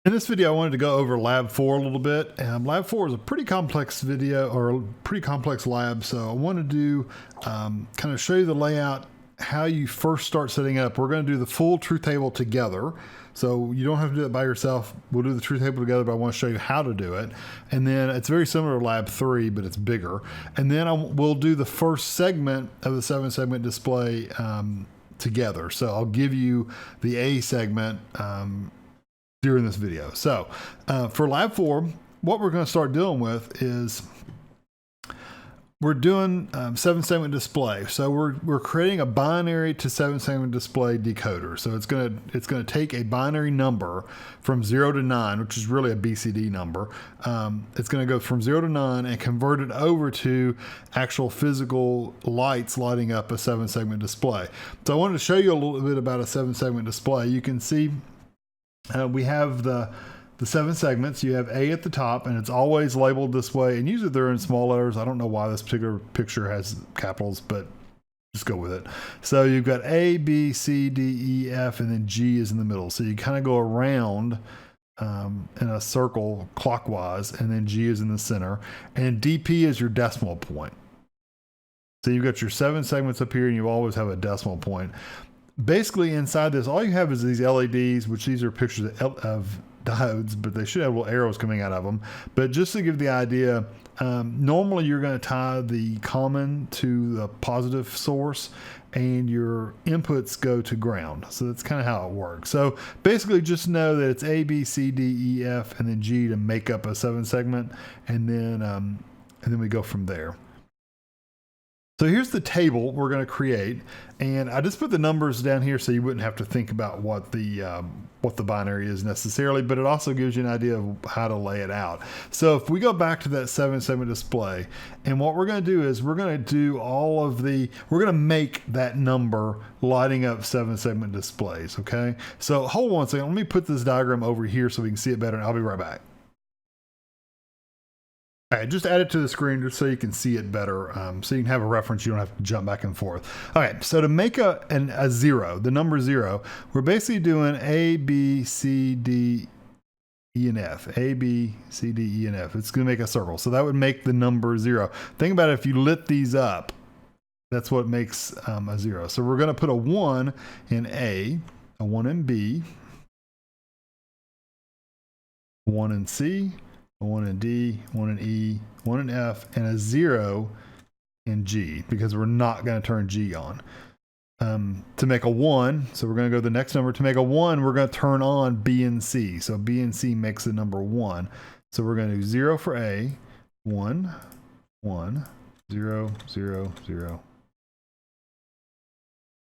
In this video, I wanted to go over Lab 4 a little bit. Lab 4 is a pretty complex video, or a pretty complex lab, so I wanted to kind of show you the layout, how you first start setting it up. We're going to do the full truth table together, so you don't have to do it by yourself. We'll do the truth table together, but I want to show you how to do it. And then it's very similar to Lab 3, but it's bigger. And then we'll do the first segment of the 7-segment display together. So I'll give you the A segment during this video. So for Lab 4, what we're going to start dealing with is we're doing 7-segment display. So we're creating a binary to 7-segment display decoder. So it's going to take a binary number from 0 to 9, which is really a BCD number. It's going to go from 0 to 9 and convert it over to actual physical lights lighting up a 7-segment display. So I wanted to show you a little bit about a 7-segment display. You can see we have the 7 segments. You have A at the top, and it's always labeled this way, and usually they're in small letters. I don't know why this particular picture has capitals, but just go with it. So you've got A, B, C, D, E, F, and then G is in the middle. So you kind of go around in a circle clockwise, and then G is in the center, and DP is your decimal point. So you've got your 7 segments up here, and you always have a decimal point. Basically, inside this, all you have is these LEDs, which these are pictures of diodes, but they should have little arrows coming out of them. But just to give the idea, normally you're going to tie the common to the positive source, and your inputs go to ground. So that's kind of how it works. So basically, just know that it's A, B, C, D, E, F, and then G to make up a 7-segment, and then we go from there. So here's the table we're going to create, and I just put the numbers down here so you wouldn't have to think about what the binary is necessarily, but it also gives you an idea of how to lay it out. So if we go back to that 7-segment display, and what we're going to do is we're going to do we're going to make that number lighting up 7-segment displays, okay? So hold on a second. Let me put this diagram over here so we can see it better, and I'll be right back. All right, just add it to the screen just so you can see it better, so you can have a reference. You don't have to jump back and forth. All right, so to make a 0, the number 0, we're basically doing A, B, C, D, E, and F. A, B, C, D, E, and F. It's going to make a circle. So that would make the number 0. Think about it, if you lit these up, that's what makes a 0. So we're going to put a 1 in A, a 1 in B, a 1 in C, a 1 in D, 1 in E, 1 in F, and a 0 in G, because we're not going to turn G on. To make a 1, so we're going to go to the next number. To make a 1, we're going to turn on B and C. So B and C makes the number 1. So we're going to do 0 for A, 1, 1, 0, 0, 0.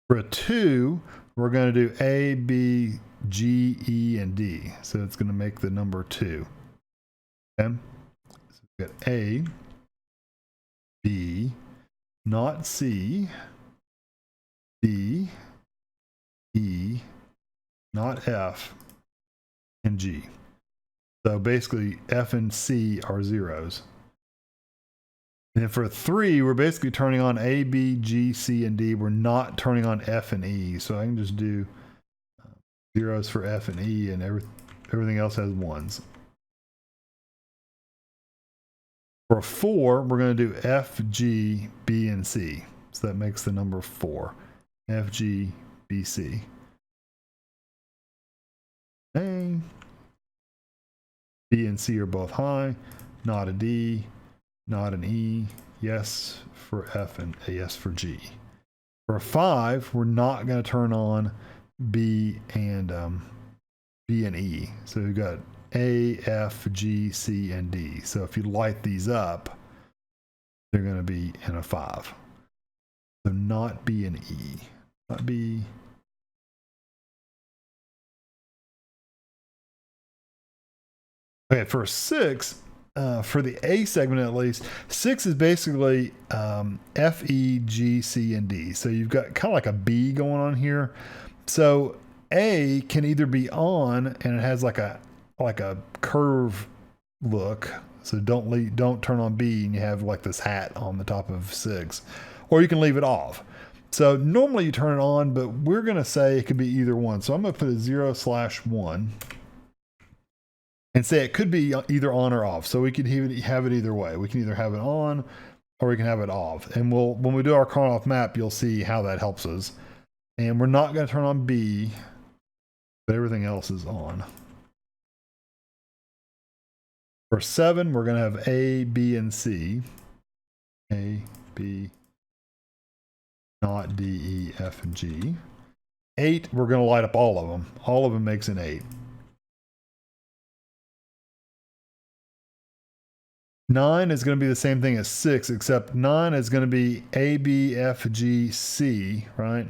For a 2, we're going to do A, B, G, E, and D. So it's going to make the number 2. Okay. So we've got A, B, not C, D, E, not F, and G. So basically F and C are zeros. And then for 3, we're basically turning on A, B, G, C, and D. We're not turning on F and E. So I can just do zeros for F and E, and everything else has 1s. For 4, we're going to do F, G, B, and C. So that makes the number 4. F, G, B, C. A. B and C are both high. Not a D. Not an E. Yes for F and a yes for G. For 5, we're not going to turn on B and E. So we've got A, F, G, C, and D. So if you light these up, they're going to be in a 5. So not B and E. Not B. Okay, for 6, for the A segment at least, 6 is basically F, E, G, C, and D. So you've got kind of like a B going on here. So A can either be on, and it has like a curve look, so don't turn on B and you have like this hat on the top of 6, or you can leave it off. So normally you turn it on, but we're going to say it could be either one. So I'm going to put a 0/1. and say it could be either on or off. So we can have it either way. We can either have it on or we can have it off. And when we do our Karnaugh map, you'll see how that helps us. And we're not going to turn on B, but everything else is on. For 7, we're going to have A, B, and C. A, B, not D, E, F, and G. 8, we're going to light up all of them. All of them makes an 8. 9 is going to be the same thing as 6, except 9 is going to be A, B, F, G, C, right?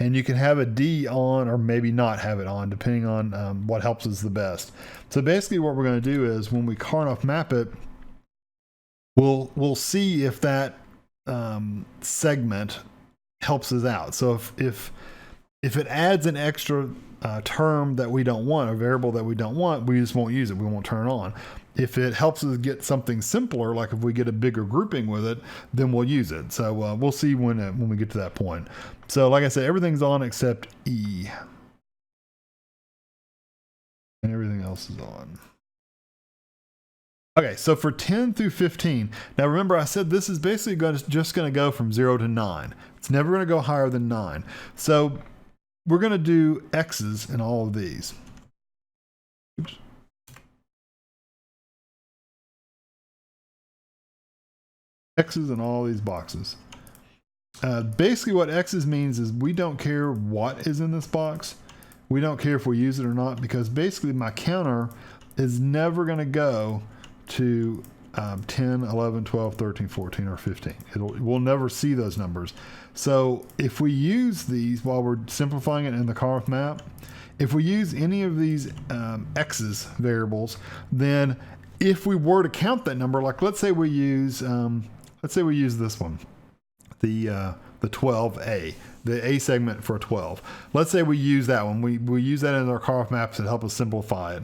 And you can have a D on or maybe not have it on, depending on what helps us the best. So basically what we're going to do is when we Karnaugh map it, we'll see if that segment helps us out. So if it adds an extra term that we don't want, a variable that we don't want, we just won't use it. We won't turn it on. If it helps us get something simpler, like if we get a bigger grouping with it, then we'll use it. So we'll see when we get to that point. So like I said, everything's on except E. And everything else is on. Okay, so for 10 through 15, now remember I said this is basically just going to go from 0 to 9. It's never going to go higher than 9. So we're going to do X's in all of these. Oops. X's in all these boxes. Basically what X's means is we don't care what is in this box. We don't care if we use it or not, because basically my counter is never going to go to 10, 11, 12, 13, 14, or 15. We'll never see those numbers. So if we use these while we're simplifying it in the Karnaugh map, if we use any of these X's variables, then if we were to count that number, like let's say we use this one, the 12A, the A segment for 12. Let's say we use that one. We use that in our Karnaugh maps to help us simplify it.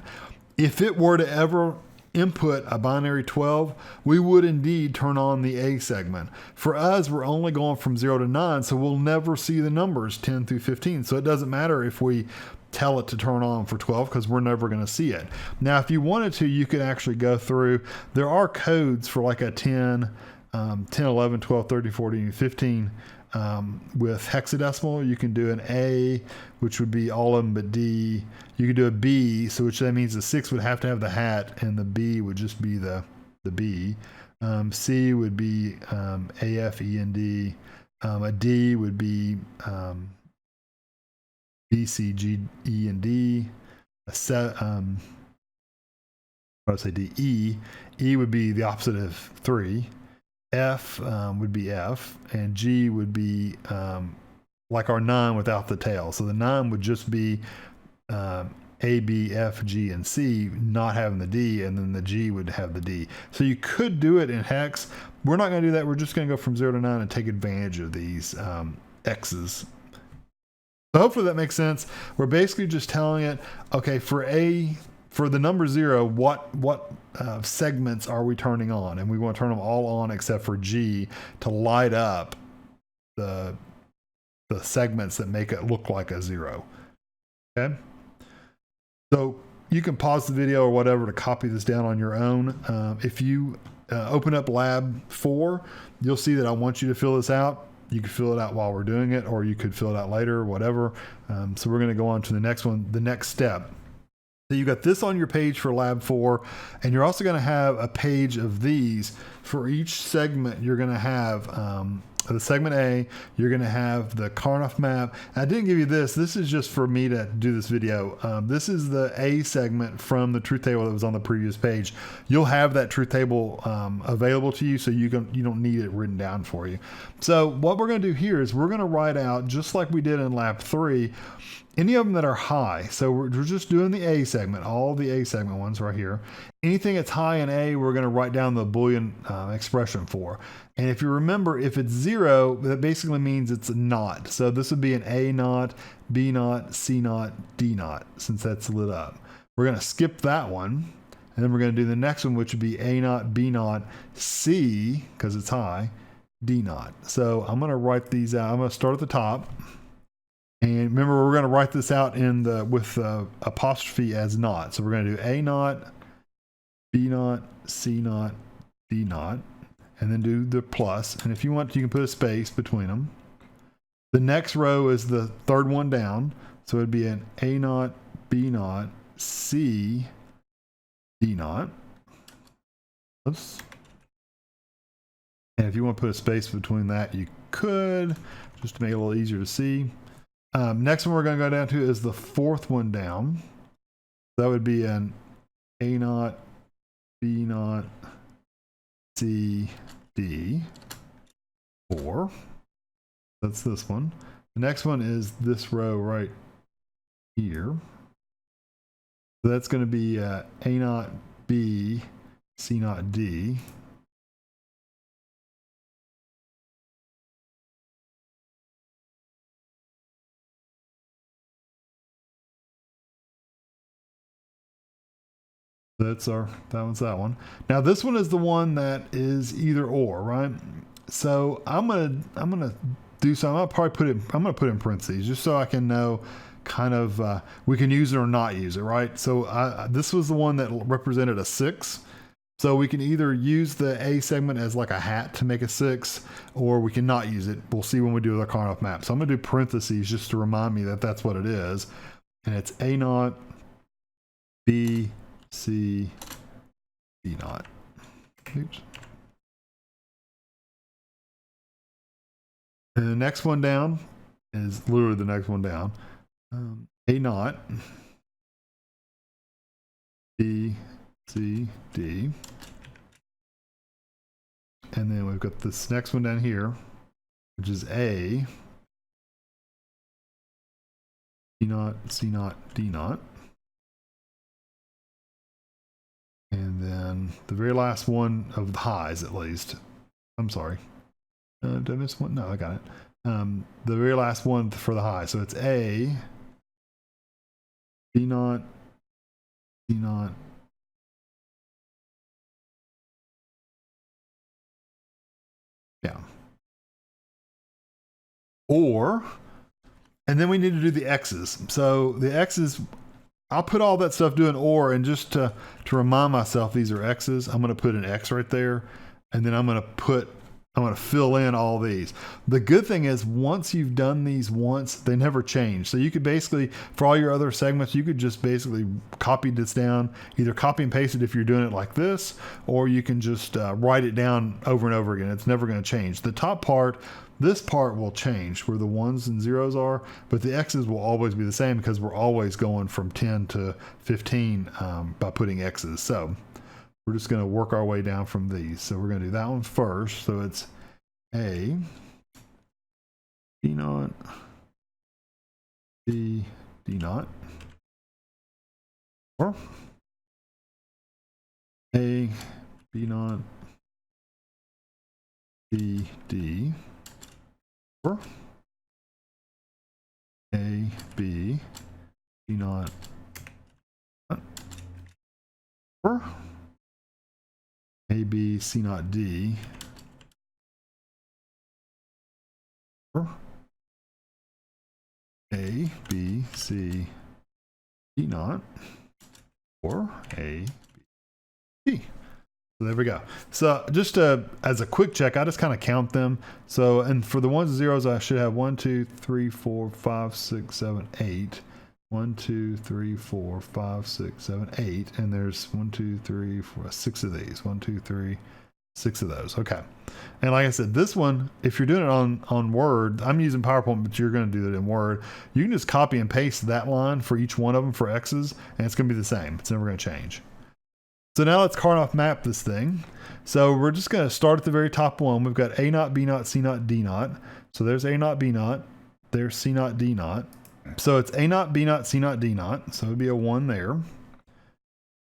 If it were to ever input a binary 12, we would indeed turn on the A segment. For us, we're only going from 0 to 9, so we'll never see the numbers 10 through 15. So it doesn't matter if we tell it to turn on for 12, because we're never going to see it. Now, if you wanted to, you could actually go through. There are codes for like a 10, 11, 12, 13, 14, 15 with hexadecimal. You can do an A, which would be all of them but D. You could do a B, so which that means the 6 would have to have the hat, and the B would just be the B. C would be A, F, E, and D. A D would be B, C, G, E, and D. D, E. E would be the opposite of 3. F would be F, and G would be like our 9 without the tail. So the 9 would just be A, B, F, G, and C, not having the D, and then the G would have the D. So you could do it in hex. We're not going to do that. We're just going to go from 0 to 9 and take advantage of these X's. So hopefully that makes sense. We're basically just telling it, okay, for the number 0, what segments are we turning on? And we want to turn them all on except for G to light up the segments that make it look like a 0. Okay? So you can pause the video or whatever to copy this down on your own. If you open up Lab 4, you'll see that I want you to fill this out. You could fill it out while we're doing it, or you could fill it out later, whatever. So we're going to go on to the next one, the next step. So you got this on your page for Lab 4, and you're also going to have a page of these for each segment. You're going to have the segment A, you're going to have the Karnaugh map. And I didn't give you this. This is just for me to do this video. This is the A segment from the truth table that was on the previous page. You'll have that truth table available to you, so you don't need it written down for you. So what we're going to do here is we're going to write out, just like we did in Lab 3, any of them that are high. So we're just doing the A segment, all the A segment ones right here. Anything that's high in A, we're going to write down the Boolean expression for. And if you remember, if it's 0, that basically means it's a not. So this would be an A naught, B naught, C naught, D naught, since that's lit up. We're going to skip that one. And then we're going to do the next one, which would be A naught, B naught, C, because it's high, D naught. So I'm going to write these out. I'm going to start at the top. And remember, we're going to write this out with apostrophe as not. So we're going to do A naught, B naught, C naught, D naught, and then do the plus. And if you want, you can put a space between them. The next row is the third one down. So it'd be an A naught, B naught, C, D naught. Oops. And if you want to put a space between that, you could, just to make it a little easier to see. Next one we're going to go down to is the fourth one down. That would be an A naught, B naught, C, D, 4. That's this one. The next one is this row right here. So that's going to be A naught, B, C naught, D. That one's that one. Now this one is the one that is either or, right? So I'm gonna do something. I'm gonna put it in parentheses just so I can know kind of we can use it or not use it, right? So this was the one that represented a 6. So we can either use the A segment as like a hat to make a 6, or we can not use it. We'll see when we do the Karnaugh map. So I'm gonna do parentheses just to remind me that that's what it is, and it's A naught, B, C, D naught. Oops. And the next one down is literally the next one down. A naught, B, C, D. And then we've got this next one down here, which is A, B naught, C naught, D naught. And then the very last one of the highs, at least. I'm sorry. Did I miss one? No, I got it. The very last one for the high. So it's A, B naught, C naught. Yeah. Or, and then we need to do the X's. So the X's, I'll put all that stuff doing or, and just to remind myself these are X's, I'm going to put an X right there, and then I'm going to fill in all these. The good thing is once you've done these once, they never change. So you could basically, for all your other segments, you could just basically copy this down, either copy and paste it if you're doing it like this, or you can just write it down over and over again. It's never going to change. The top part, this part will change where the 1s and 0s are, but the X's will always be the same because we're always going from 10 to 15 by putting X's. So we're just going to work our way down from these. So we're going to do that one first. So it's A, B naught, C, D naught, or A, B naught, C, D, or A, B, B naught, or A, B, C naught, D, or A, B, C, D naught, or A, B, C. So there we go. So just as a quick check, I just kind of count them. So, and for the 1s and 0s, I should have 1, 2, 3, 4, 5, 6, 7, 8. 1, 2, 3, 4, 5, 6, 7, 8. And there's 1, 2, 3, 4, 6 of these. 1, 2, 3, 6 of those. Okay. And like I said, this one, if you're doing it on Word, I'm using PowerPoint, but you're going to do it in Word. You can just copy and paste that line for each one of them for X's, and it's going to be the same. It's never going to change. So now let's Karnaugh map this thing. So we're just going to start at the very top one. We've got A naught, B naught, C naught, D naught. So there's A naught, B naught. There's C naught, D naught. So it's A naught, B naught, C naught, D naught. So it would be a 1 there.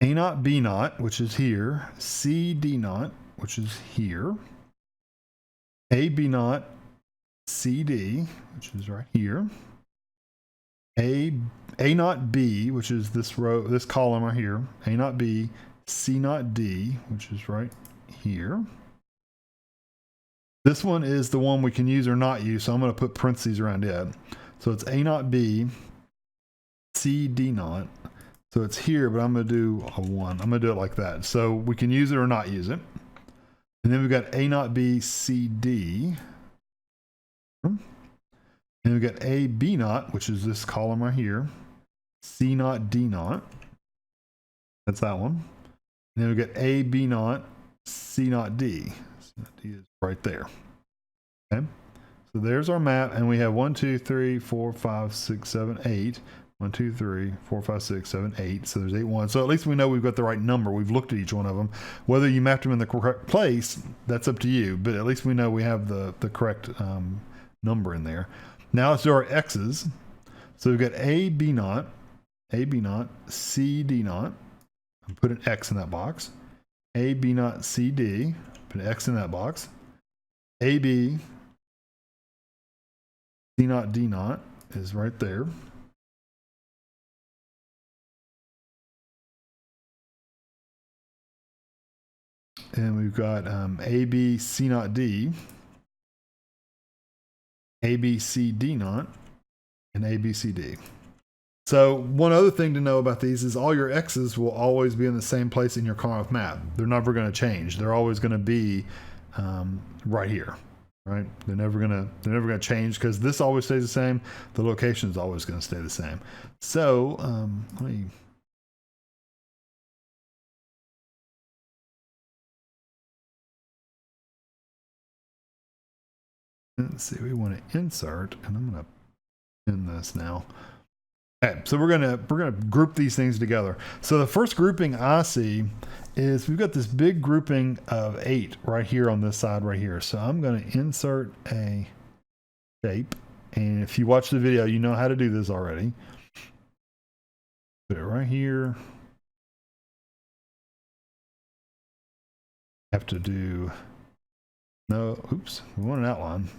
A naught, B naught, which is here. C, D naught, which is here. A, B naught, C, D, which is right here. A naught, B, which is this row, this column right here. A naught, B, C naught, D, which is right here. This one is the one we can use or not use, so I'm going to put parentheses around it. So it's A naught, B, C, D naught, So it's here, but I'm going to do a 1. I'm going to do it like that. So we can use it or not use it. And then we've got A naught B C D. And we've got A B naught, which is this column right here. C naught D naught. That's that one. And then we've got A B naught C naught D. C naught D is right there. Okay. So there's our map, and we have 1, 2, 3, 4, 5, 6, 7, 8. 1, 2, 3, 4, 5, 6, 7, 8. So there's 8 1. So at least we know we've got the right number. We've looked at each one of them. Whether you mapped them in the correct place, that's up to you. But at least we know we have the correct number in there. Now let's do our X's. So we've got A B naught, C D naught. And put an X in that box. A B naught C D. Put an X in that box. A B C naught D naught is right there. And we've got AB C naught D, ABC D naught, and ABCD. So one other thing to know about these is all your X's will always be in the same place in your Carnot map. They're never going to change. They're always going to be right here, right? They're never going to change because this always stays the same. The location is always going to stay the same. So let me. Let's see, we want to insert, and I'm going to pin this now. Okay, so we're gonna group these things together. So the first grouping I see is we've got this big grouping of 8 right here on this side right here. So I'm going to insert a shape, and if you watch the video, you know how to do this already. Put it right here. Have to do no. Oops, we want an outline.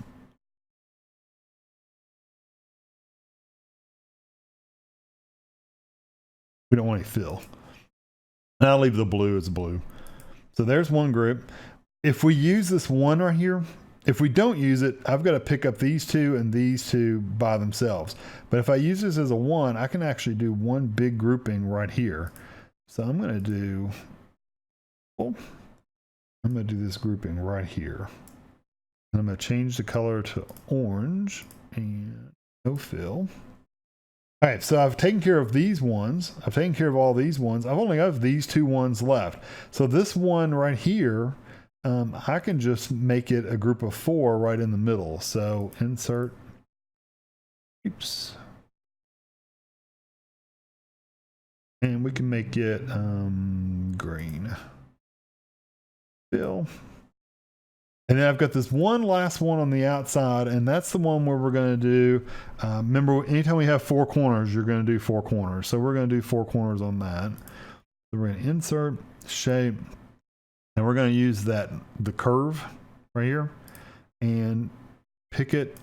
We don't want any fill. And I'll leave the blue as blue. So there's one group. If we use this one right here, if we don't use it, I've got to pick up these 2 and these 2 by themselves. But if I use this as a 1, I can actually do one big grouping right here. So I'm going to do, I'm going to do this grouping right here. And I'm going to change the color to orange and no fill. All right, so I've taken care of these ones. I've taken care of all these ones. I've only got these 2 ones left. So this one right here, I can just make it a group of 4 right in the middle. So insert, oops. And we can make it green. Fill. And then I've got this one last one on the outside, and that's the one where we're going to do, remember, anytime we have 4 corners, you're going to do 4 corners. So we're going to do 4 corners on that. So we're going to insert, shape, and we're going to use the curve right here, and pick it,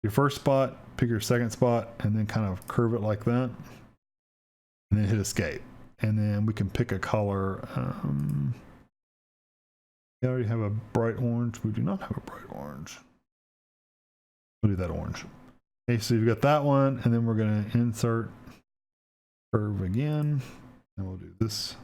your first spot, pick your second spot, and then kind of curve it like that, and then hit escape. And then we can pick a color. We already have a bright orange. We do not have a bright orange. We'll do that orange. Okay, so you've got that one, and then we're going to insert curve again, and we'll do this.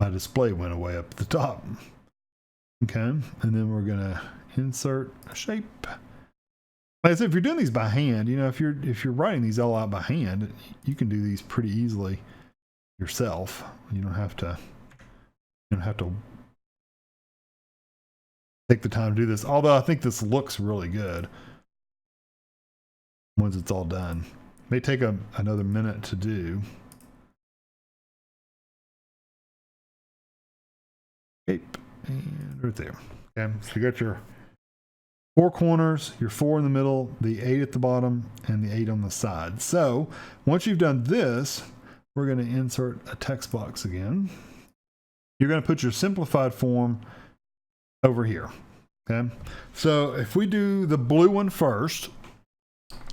My display went away up at the top. Okay, and then we're gonna insert a shape. Like I said, if you're doing these by hand, you know, if you're writing these all out by hand, you can do these pretty easily yourself. You don't have to take the time to do this. Although I think this looks really good once it's all done. It may take another minute to do. And right there. Okay, so you got your 4 corners, your 4 in the middle, the 8 at the bottom, and the 8 on the side. So once you've done this, we're going to insert a text box again. You're going to put your simplified form over here. Okay. So if we do the blue one first,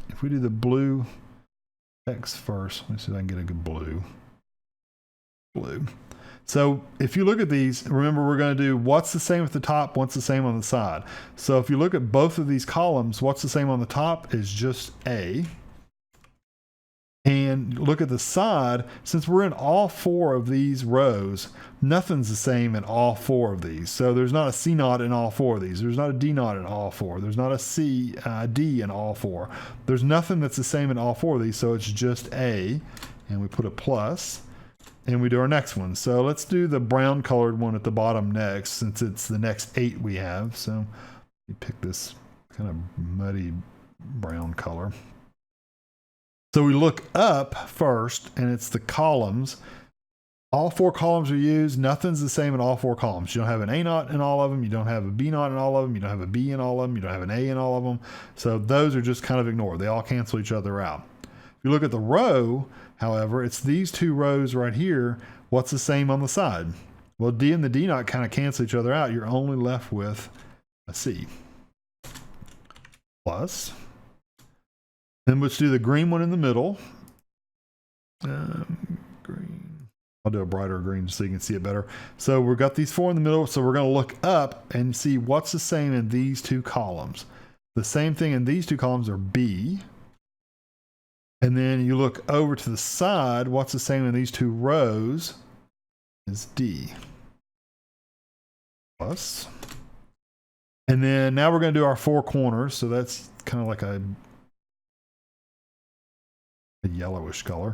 if we do the blue text first, let me see if I can get a good blue. So if you look at these, remember we're going to do what's the same at the top, what's the same on the side. So if you look at both of these columns, what's the same on the top is just A. And look at the side, since we're in all four of these rows, nothing's the same in all four of these. So there's not a C naught in all four of these. There's not a D naught in all four. There's not a D in all four. There's nothing that's the same in all four of these. So it's just A, and we put a plus, and we do our next one. So let's do the brown colored one at the bottom next, since it's the next 8 we have. So we pick this kind of muddy brown color. So we look up first, and it's the columns. All four columns are used. Nothing's the same in all four columns. You don't have an A naught in all of them. You don't have a B naught in all of them. You don't have a B in all of them. You don't have an A in all of them. So those are just kind of ignored. They all cancel each other out. If you look at the row, however, it's these two rows right here. What's the same on the side? Well, D and the D naught kind of cancel each other out. You're only left with a C. Plus. Then let's do the green one in the middle. Green. I'll do a brighter green so you can see it better. So we've got these four in the middle. So we're going to look up and see what's the same in these two columns. The same thing in these two columns are B. And then you look over to the side. What's the same in these two rows is D. Plus. And then now we're going to do our four corners. So that's kind of like a yellowish color.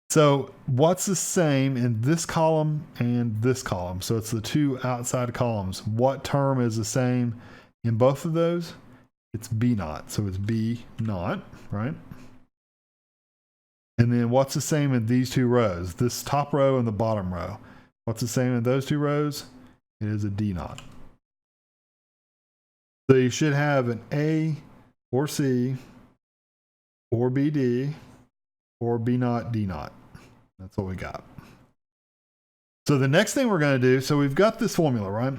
So what's the same in this column and this column? So it's the two outside columns. What term is the same in both of those? It's B naught. So it's B naught, right? And then what's the same in these two rows? This top row and the bottom row. What's the same in those two rows? It is a D naught. So you should have an A or C or BD or B naught, D naught. That's what we got. So the next thing we're going to do, so we've got this formula, right?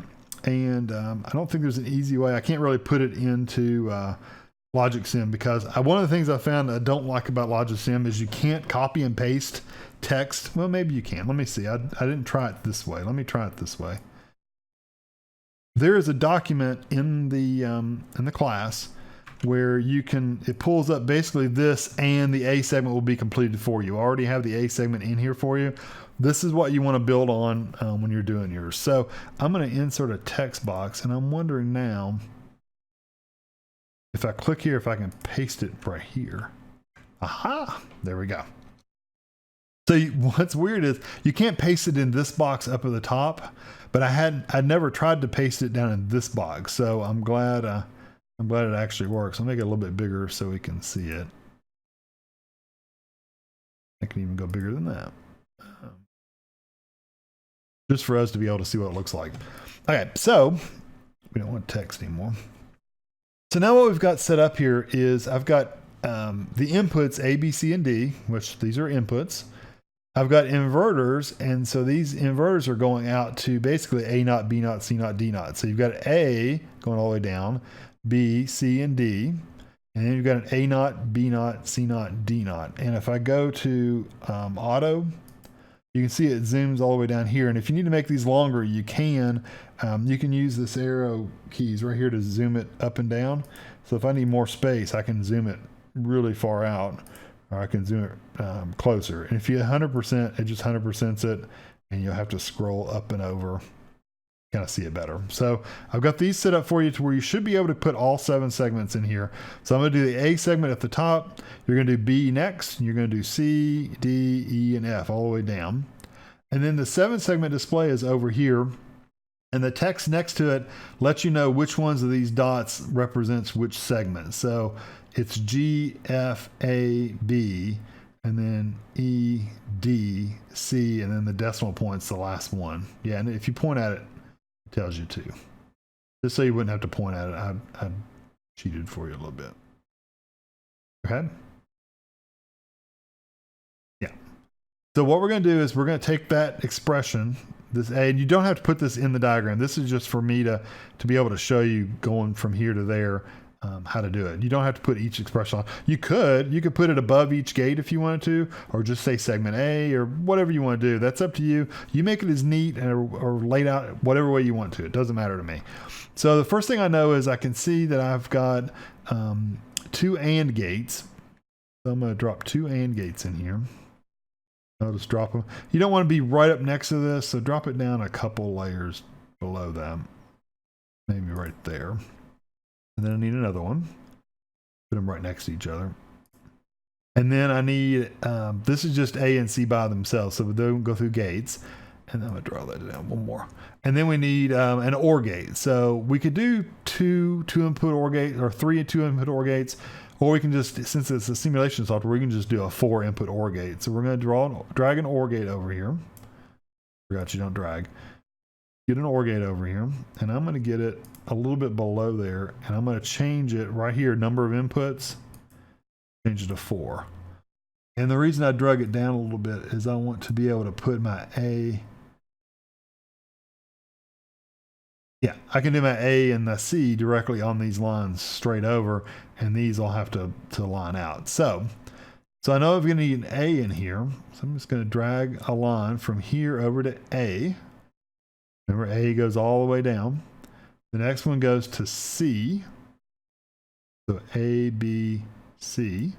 And I don't think there's an easy way. I can't really put it into Logic Sim because one of the things I found I don't like about Logic Sim is you can't copy and paste text. Well, maybe you can. Let me see. I didn't try it this way. Let me try it this way. There is a document in the class where you can, it pulls up basically this, and the A segment will be completed for you. I already have the A segment in here for you. This is what you want to build on when you're doing yours. So I'm going to insert a text box, and I'm wondering now if I click here, if I can paste it right here. Aha, there we go. So what's weird is you can't paste it in this box up at the top, but I'd never tried to paste it down in this box. So I'm glad it actually works. I'll make it a little bit bigger so we can see it. I can even go bigger than that. Just for us to be able to see what it looks like. Okay, so we don't want text anymore. So now what we've got set up here is I've got the inputs A, B, C, and D, which these are inputs. I've got inverters, and so these inverters are going out to basically A naught, B naught, C naught, D naught. So you've got A going all the way down, B, C, and D, and then you've got an A naught, B naught, C naught, D naught. And if I go to auto, you can see it zooms all the way down here. And if you need to make these longer, you can use this arrow keys right here to zoom it up and down. So if I need more space, I can zoom it really far out, or I can zoom it closer. And if you 100%, it just 100%s it, and you'll have to scroll up and over, kind of see it better. So I've got these set up for you to where you should be able to put all 7 segments in here. So I'm going to do the A segment at the top. You're going to do B next, and you're going to do C, D, E, and F all the way down. And then the 7 segment display is over here, and the text next to it lets you know which ones of these dots represents which segment. So it's G, F, A, B, and then E, D, C, and then the decimal point's the last one. Yeah, and if you point at it, it tells you to. Just so you wouldn't have to point at it, I cheated for you a little bit. Okay? Yeah. So what we're going to do is we're going to take that expression this A, and you don't have to put this in the diagram. This is just for me to be able to show you going from here to there how to do it. You don't have to put each expression on. You could put it above each gate if you wanted to, or just say segment A or whatever you want to do. That's up to you. You make it as neat or laid out whatever way you want to. It doesn't matter to me. So the first thing I know is I can see that I've got 2 AND gates. So I'm going to drop 2 AND gates in here. I'll just drop them. You don't want to be right up next to this, so drop it down a couple layers below them. Maybe right there. And then I need another one. Put them right next to each other. And then I need, this is just A and C by themselves, so we don't go through gates. And I'm going to draw that down one more. And then we need an OR gate. So we could do two input OR gates, or 3 2 input OR gates. Or we can just, since it's a simulation software, we can just do a 4 input OR gate. So we're going to drag an OR gate over here. Forgot you don't drag. Get an OR gate over here, and I'm going to get it a little bit below there, and I'm going to change it right here, number of inputs, change it to 4. And the reason I drug it down a little bit is I want to be able to put my A. Yeah, I can do my A and the C directly on these lines straight over, and these will have to line out. So I know I'm going to need an A in here, so I'm just going to drag a line from here over to A. Remember, A goes all the way down. The next one goes to C. So A, B, C.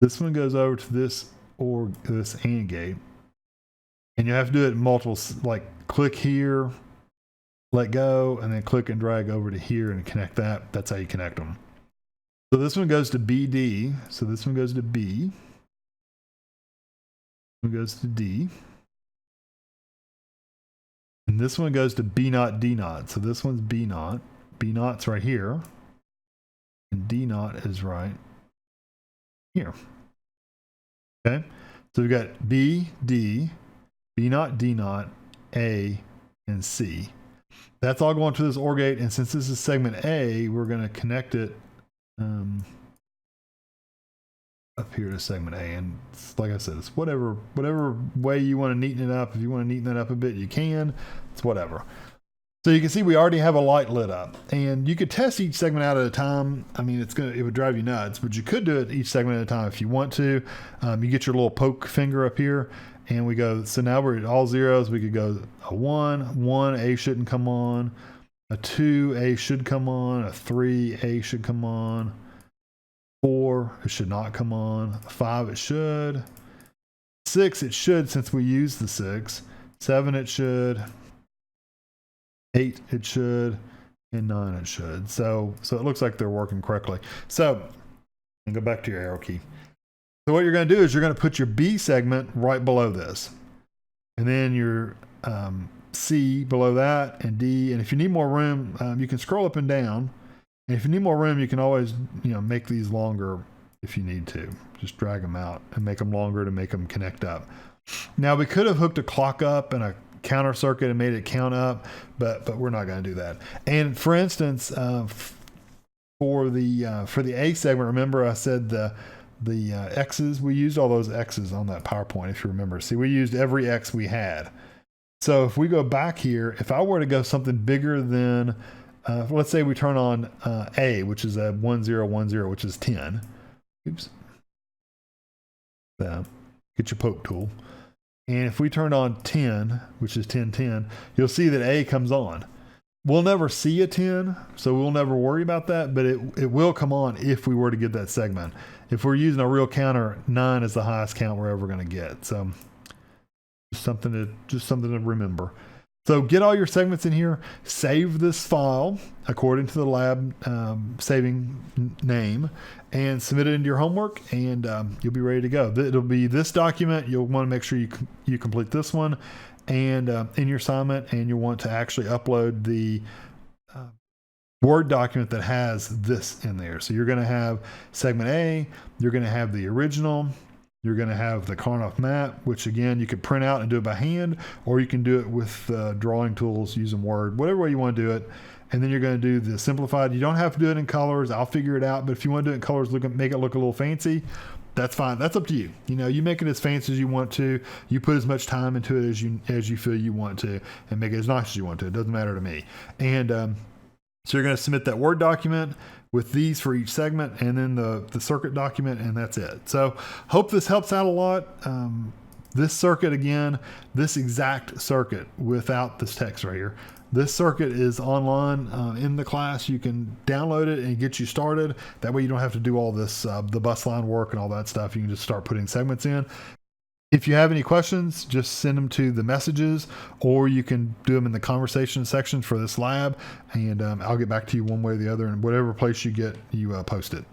This one goes over to this AND gate. And you have to do it in multiple, like click here, let go, and then click and drag over to here and connect that. That's how you connect them. So this one goes to BD. So this one goes to B. This one goes to D. And this one goes to B naught, D naught. So this one's B naught. B naught's right here. And D naught is right here. Okay. So we've got B, D, B naught, D naught, A, and C. That's all going to this OR gate. And since this is segment A, we're going to connect it up here to segment A. And like I said, it's whatever way you want to neaten it up. If you want to neaten it up a bit, you can. It's whatever. So you can see we already have a light lit up, and you could test each segment out at a time. I mean, it would drive you nuts, but you could do it each segment at a time if you want to. You get your little poke finger up here, and we go. So now we're at all zeros. We could go a 1, A shouldn't come on. A 2, A should come on. A 3, A should come on. 4, it should not come on. 5, it should. 6, it should, since we used the 6. 7, it should. 8, it should. And 9, it should. So it looks like they're working correctly. So, and go back to your arrow key. So what you're going to do is you're going to put your B segment right below this. And then your C below that, and D. And if you need more room, you can scroll up and down. And if you need more room, you can always, make these longer if you need to. Just drag them out and make them longer to make them connect up. Now, we could have hooked a clock up and a counter circuit and made it count up, but we're not going to do that. And for instance, for the A segment, remember I said the X's, we used all those X's on that PowerPoint, if you remember. See, we used every X we had. So if we go back here, if I were to go something bigger than let's say we turn on A, which is a 1010, which is 10. Oops. Get your poke tool. And if we turn on 10, which is 1010, you'll see that A comes on. We'll never see a 10, so we'll never worry about that, but it will come on if we were to get that segment. If we're using a real counter, 9 is the highest count we're ever going to get. So just something to remember. So get all your segments in here, save this file according to the lab saving name, and submit it into your homework, and you'll be ready to go. It'll be this document. You'll want to make sure you complete this one, and in your assignment, and you'll want to actually upload the Word document that has this in there. So you're going to have segment A, you're going to have the original, you're going to have the Karnaugh map, which again, you could print out and do it by hand, or you can do it with drawing tools using Word, whatever way you want to do it. And then you're going to do the simplified. You don't have to do it in colors. I'll figure it out. But if you want to do it in colors, make it look a little fancy, that's fine. That's up to you. You know, you make it as fancy as you want to. You put as much time into it as you feel you want to, and make it as nice as you want to. It doesn't matter to me. And so you're going to submit that Word document with these for each segment, and then the circuit document, and that's it. So hope this helps out a lot. This circuit, again, this exact circuit without this text right here, this circuit is online in the class. You can download it and get you started. That way you don't have to do all this, the bus line work and all that stuff. You can just start putting segments in. If you have any questions, just send them to the messages, or you can do them in the conversation section for this lab, and I'll get back to you one way or the other, and whatever place you get, you post it.